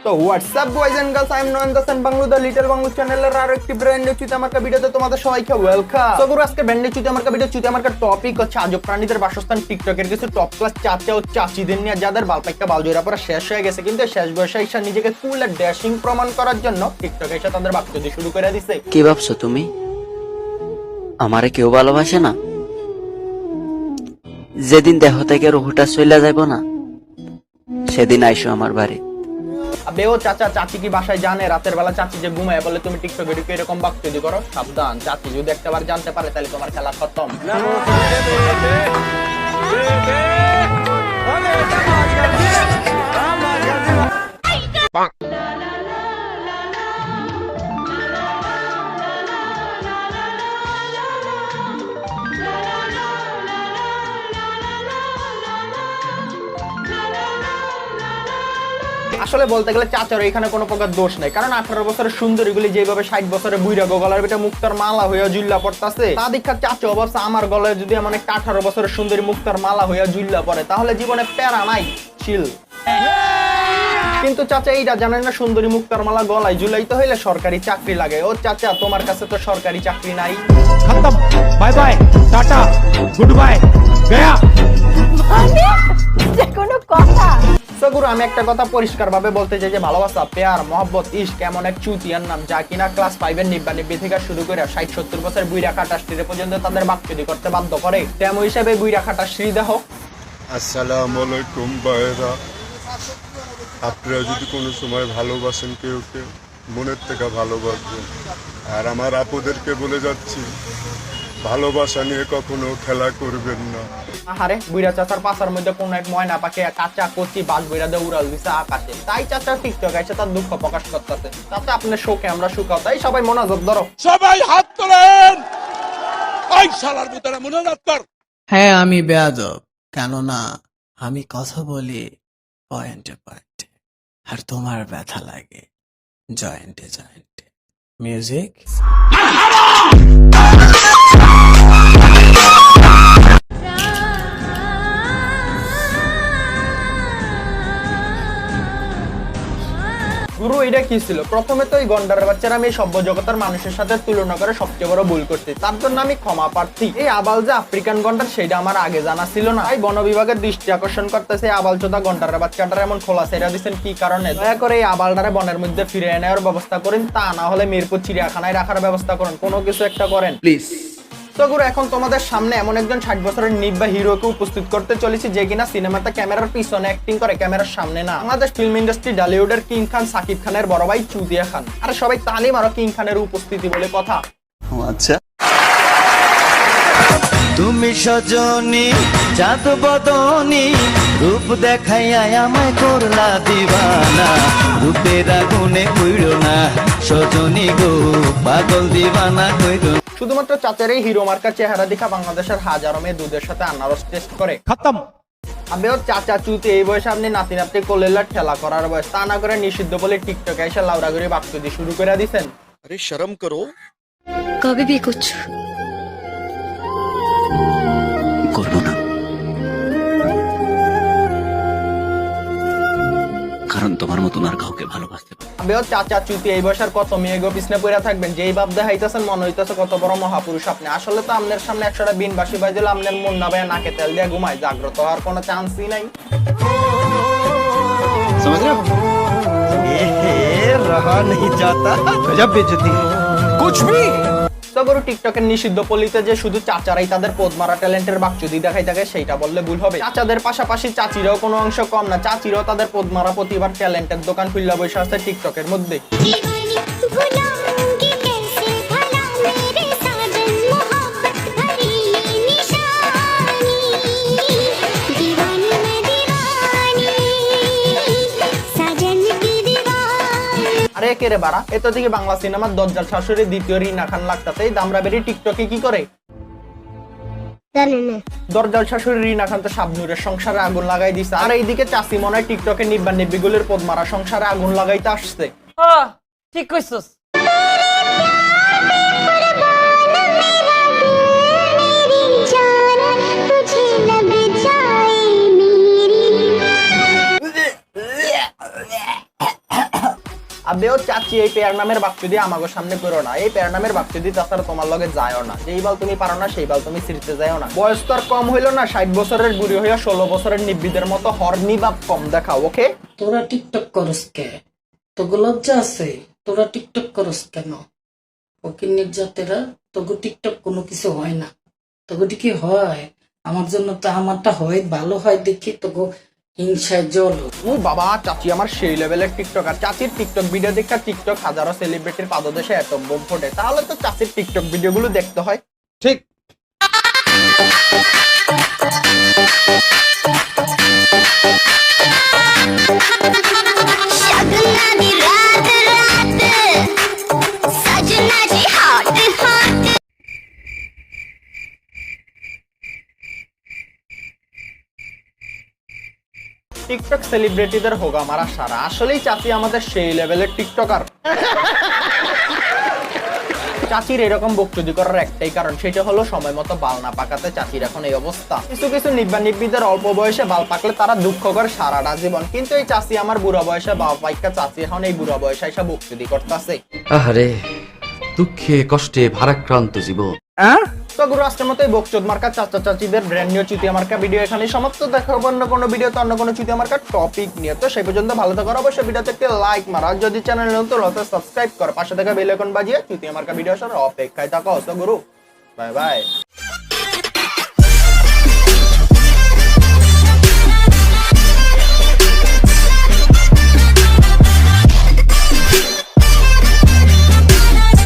তো WhatsApp boys and girls, I am Nayan Das and Banglu the little Banglu চ্যানেলের আরো একটি ব্র্যান্ড নিউ চুতি আমারকা ভিডিওতে তোমাদের সবাইকে ওয়েলকাম। তো গুরু আজকে ব্র্যান্ড নিউ চুতি আমারকা ভিডিও চুতি আমারকা টপিক হচ্ছে আজব প্রাণীদের বাসস্থান। টিকটকের কিছু টপ ক্লাস চাচা ও চাচিদের নিয়ে যাদের বালপাইকা বালজোরা পরে শেষ হয়ে গেছে, কিন্তু শেষ বয়সে এসে নিজেকে কুল আর ড্যাশিং প্রমাণ করার জন্য টিকটকে এসে তাদের বাক্যদি শুরু করে দিছে। কি ভাবছো তুমি? আমারে কেউ ভালোবাসে না? যেদিন দেহ থেকে রুহটা চলে যাইব না, সেদিন আইসো আমার বাড়ি। আবে ও চাচা, চাচি কি বাসায় জানে রাতের বেলা চাচি যে ঘুমায় বলে তুমি টিকটকে ঢুকে এরকম বাক্যদি করো? সাবধান, চাচি যদি একটাবার জানতে পারে তাহলে তোমার খেলা খতম। আসলে বলতে গেলে চাচার এখানে কোনো প্রকার দোষ নাই, কারণ 18 বছরের সুন্দরীগুলি যেভাবে 60 বছরের বুইরা গলার ভিতরে মুক্তার মালা হইয়া জুল্লা পড়তাছে, তা দেখা চাচা অবশ্য আমার গলায় যদি এমন একটা 18 বছরের সুন্দরী মুক্তার মালা হইয়া জুল্লা পড়ে তাহলে জীবনে প্যারা নাই, চিল। কিন্তু চাচা এইটা জানেন না সুন্দরী মুক্তার মালা গলায় ঝুলাইতে হইলে সরকারি চাকরি লাগে। ও চাচা, তোমার কাছে তো সরকারি চাকরি নাই। খতম, bye bye, tata, good bye, Gaya. কোনো কথা সগুরু, আমি একটা কথা পরিষ্কার ভাবে বলতে চাই যে ভালোবাসা, প্যার, মহব্বত, ইশক এমন এক চুতিয়ার নাম যা কিনা ক্লাস 5 এর নিব্বা নিব্বি থেকে শুরু করে 60-70 বছর বুইরা খাটাশ্রী পর্যন্ত তাদের বাক্যদি করতে বাধ্য করে। তেমন হিসাবে বুইরা খাটাশ্রী দেহ। আসসালামু আলাইকুম ভাইরা, আপনারা যদি কোনো সময় ভালোবাসেন কেউকে, মনের থেকে ভালোবাসবেন। আর আমার আপুদেরকে বলে যাচ্ছি, ভালোবাসা নিয়ে কখনো খেলা করবেন না। আহারে, বুইরা চাচার পাশার মধ্যে কোন এক ময়না পাখি কাঁচা কচি বাস বইরা দিয়ে উড়াল দিছে আকাশে, তাই চাচা টিকটক এসে তার দুঃখ প্রকাশ করতেছে। চাচা আপনার শোকে আমরা সুখাও, তাই সবাই মনোযোগ ধরো। সবাই হাত তোলেন। ওই শালার ভিতরে মনোযোগ কর। হ্যাঁ, আমি বেয়াদব, কেননা আমি কথা বলি পয়েন্টে পয়েন্টে, আর তোমার ব্যথা লাগে জয়েন্টে জয়েন্টে। মিউজিক। গুরু, এটা কি ছিল? প্রথমে তো এই গন্ডারের বাচ্চারা আমি সভ্য জগতের মানুষের সাথে তুলনা করে সবচেয়ে বড় ভুল করছি, তার জন্য আমি ক্ষমা প্রার্থী। এই আবাল যে আফ্রিকান গন্ডার সেটা আমার আগে জানা ছিল না। এই বন বিভাগের দৃষ্টি আকর্ষণ করতেছে আবাল চোদা গন্ডারের বাচ্চাটার এমন খোলা ছেড়ে দিচ্ছেন কি কারণে? দয়া করে এই আবালটারে বনের মধ্যে ফিরে নেওয়ার ব্যবস্থা করেন, তা না হলে মিরপুর চিড়িয়াখানায় রাখার ব্যবস্থা করেন, কোনো কিছু একটা করেন প্লিজ। তো গুরু, এখন তোমাদের সামনে এমন একজন 60 বছরের নিব্বা হিরোকে উপস্থিত করতে চলেছি যে কিনা সিনেমাতে ক্যামেরার পিছনে অ্যাক্টিং করে, ক্যামেরার সামনে না। বাংলাদেশ ফিল্ম ইন্ডাস্ট্রি ডলিউডের কিং খান সাকিব খানের বড় ভাই চুদিয়া খান। আর সবাই তালিম আরো কিং খানের উপস্থিতি বলে কথা। আচ্ছা, তুমি সজনী চাঁদ বদনী, রূপ দেখাইয়া আমায় করলা দিবানা, রূপের আগুনে কইরো না সজনী গো, পাগল দিবানা কইরো। শুধুমাত্র চাচার এই হিরো মার্কা চেহারা দেখা বাংলাদেশের হাজারো মেয়ে দুধের সাথে আনারস টেস্ট করে। খতম। আবে ও চাচা চুতে এই বয়সে আপনি নাতি নাতি কোলেলার ঠেলা করার বয়স, তা না করে নিষিদ্ধ বলে টিকটকে এসে লাউড়াগুড়ি বাক্যদি শুরু করে দিছেন। আরে শরম করো। কবে भी कुछ করবো না, কারণ তোমার মতন আর কাউকে ভালোবাসতে পারবো। আবে ও চাচা চুতি এই বয়সের কত মেয়ে গো পিছনে পড়ে থাকবেন, যেই ভাব দেখাইতেছেন মনে হইতেছে কত বড় মহাপুরুষ আপনি। আসলে তো আপনার সামনে 100টা বিনবাসী বাই দিলে আপনার মন না ভাই নাকে তেল দিয়ে ঘুমায়, জাগ্রত হওয়ার কোনো চান্সই নাই। রহা नहीं जाता, গজব বেইজ্জতি, কুছ ভি। তো গুরু, টিকটকের নিষিদ্ধ পলিতে যে শুধু চাচারাই তাদের পদমারা ট্যালেন্টের বাকচুদি দেখাই থাকে সেইটা বললে ভুল হবে। চাচাদের পাশাপাশি চাচিরাও কোনো অংশ কম না, চাচিরাও তাদের পদমারা প্রতিবার ট্যালেন্টের দোকান খুললা বসে আছে টিকটকের মধ্যে। আরে কে রে বাড়া, এত দিকে বাংলা সিনেমার দজ্জাল শাশুড়ি দ্বিতীয় রিনা খান লাগতাছে, এই দামরা বেরি টিকটকে কি করে জানি না। দরজাল শাশুড়ি রিনা খান তো শাবনুরের সংসারে আগুন লাগাই দিছে, আর এইদিকে চাষি মনে হয় টিকটকে নিব্বা নিব্বিগুলির পদমারা সংসারে আগুন লাগাইতে আসছে। ঠিক কইছস। আদেও চাচি এই পেয়ার নামের বাক্যদি আমাগো সামনে করো না, এই পেয়ার নামের বাক্যদি তাছাড়া তোমার লগে যায়ও না, যেই বল তুমি পারো না সেই বল তুমি ছিড়তে যাও না। বয়স তো আর কম হইলো না, 60 বছরের বুড়ি হইয়া 16 বছরের নিব্বিদের মতো হর্নি ভাব কম দেখাও, ওকে? তোরা টিকটক করস কে? তোগো লজ্জা আছে? তোরা টিকটক করস কেন? ফকিন্নির জাতেরা, তোগো টিকটক কোনো কিছু হয় না। তোগোটি কি হয়? আমার জন্য তো আমারটা হয়, ভালো হয় দেখি তোগো হিংসায় জল। ও বাবা, চাচি আমার সেই লেভেলের টিকটকার। চাচির টিকটক ভিডিও দেখা টিকটক হাজারো সেলিব্রিটির পাদদেশে এত বোম ফোটে, তাহলে তো চাচির টিকটক ভিডিওগুলো দেখতে হয়। ঠিক। টিকটক সেলিব্রিটিদের হোক আমার সারা, আসলেই চাচি আমাদের সেই লেভেলের টিকটকার। চাচির এরকম বক্তব্য করার একটাই কারণ, সেটা হলো সময় মতো বাল না পাকাতে চাচির এখন এই অবস্থা। কিছু কিছু নিব্বিদের অল্প বয়সে বাল পাকলে তারা দুঃখ করে সারাটা জীবন, কিন্তু এই চাচি আমার বুড়া বয়সে বাল পাইকা চাচি এখন এই বুড়া বয়সে এসে বক্তব্য করতেছে। আহারে, দুঃখে কষ্টে ভারাক্রান্ত জীবন। তো গুরু, আজকের মতো এই বকচোদ মার্কা চাচা চাচিদের ব্র্যান্ড নিউ চুতিয়া মার্কা ভিডিও এখানে সমাপ্ত। দেখাবো অন্য কোনো ভিডিও, তো অন্য কোনো চুতিয়া মার্কা টপিক নিয়ে। তো সেই পর্যন্ত ভালো থাকো, অবশ্যই ভিডিওতে একটি লাইক মারা, যদি চ্যানেল নতুন হতো সাবস্ক্রাইব করো, পাশে থাকা বেল আইকন বাজিয়ে চুতিয়া মার্কা ভিডিও আসার অপেক্ষায় থাকো। তো গুরু, বাই বাই।